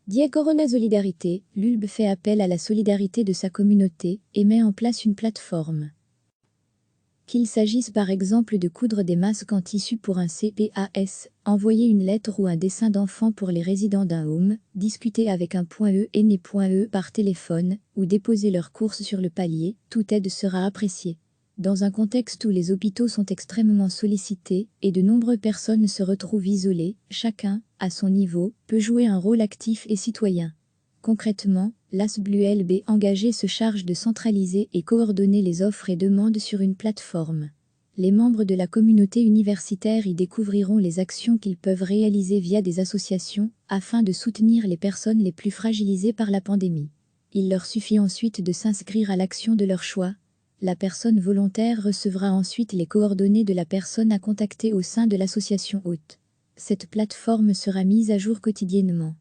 Die Corona Solidarité, l'ULB fait appel à la solidarité de sa communauté et met en place une plateforme. Qu'il s'agisse par exemple de coudre des masques en tissu pour un CPAS, envoyer une lettre ou un dessin d'enfant pour les résidents d'un home, discuter avec un .e et né.e par téléphone, ou déposer leurs courses sur le palier, toute aide sera appréciée. Dans un contexte où les hôpitaux sont extrêmement sollicités et de nombreuses personnes se retrouvent isolées, chacun, à son niveau, peut jouer un rôle actif et citoyen. Concrètement, l'ASBLULB engagé se charge de centraliser et coordonner les offres et demandes sur une plateforme. Les membres de la communauté universitaire y découvriront les actions qu'ils peuvent réaliser via des associations, afin de soutenir les personnes les plus fragilisées par la pandémie. Il leur suffit ensuite de s'inscrire à l'action de leur choix. La personne volontaire recevra ensuite les coordonnées de la personne à contacter au sein de l'association hôte. Cette plateforme sera mise à jour quotidiennement.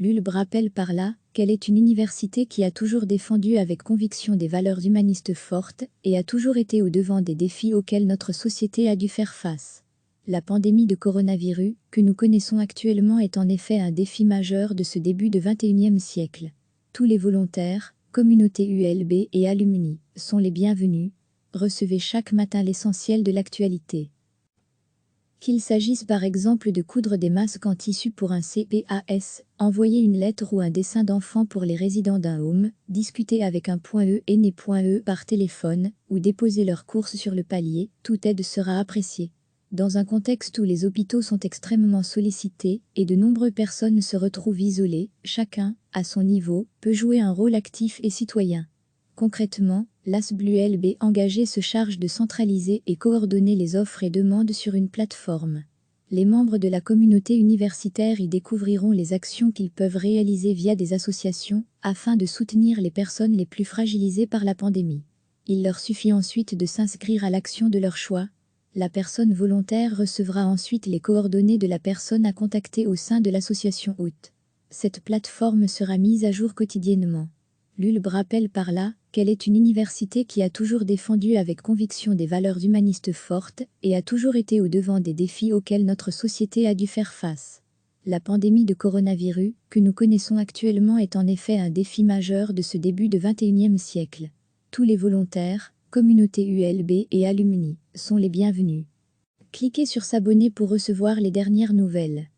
L'ULB rappelle par là qu'elle est une université qui a toujours défendu avec conviction des valeurs humanistes fortes et a toujours été au devant des défis auxquels notre société a dû faire face. La pandémie de coronavirus, que nous connaissons actuellement, est en effet un défi majeur de ce début de XXIe siècle. Tous les volontaires, communauté ULB et alumni, sont les bienvenus. Recevez chaque matin l'essentiel de l'actualité. Qu'il s'agisse par exemple de coudre des masques en tissu pour un CPAS, envoyer une lettre ou un dessin d'enfant pour les résidents d'un home, discuter avec un .e et né.e par téléphone, ou déposer leurs courses sur le palier, toute aide sera appréciée. Dans un contexte où les hôpitaux sont extrêmement sollicités et de nombreuses personnes se retrouvent isolées, chacun, à son niveau, peut jouer un rôle actif et citoyen. Concrètement, l'ASBLULB engagé se charge de centraliser et coordonner les offres et demandes sur une plateforme. Les membres de la communauté universitaire y découvriront les actions qu'ils peuvent réaliser via des associations, afin de soutenir les personnes les plus fragilisées par la pandémie. Il leur suffit ensuite de s'inscrire à l'action de leur choix. La personne volontaire recevra ensuite les coordonnées de la personne à contacter au sein de l'association hôte. Cette plateforme sera mise à jour quotidiennement. L'ULB rappelle par là qu'elle est une université qui a toujours défendu avec conviction des valeurs humanistes fortes et a toujours été au devant des défis auxquels notre société a dû faire face. La pandémie de coronavirus, que nous connaissons actuellement, est en effet un défi majeur de ce début de XXIe siècle. Tous les volontaires, communauté ULB et alumni, sont les bienvenus. Cliquez sur s'abonner pour recevoir les dernières nouvelles.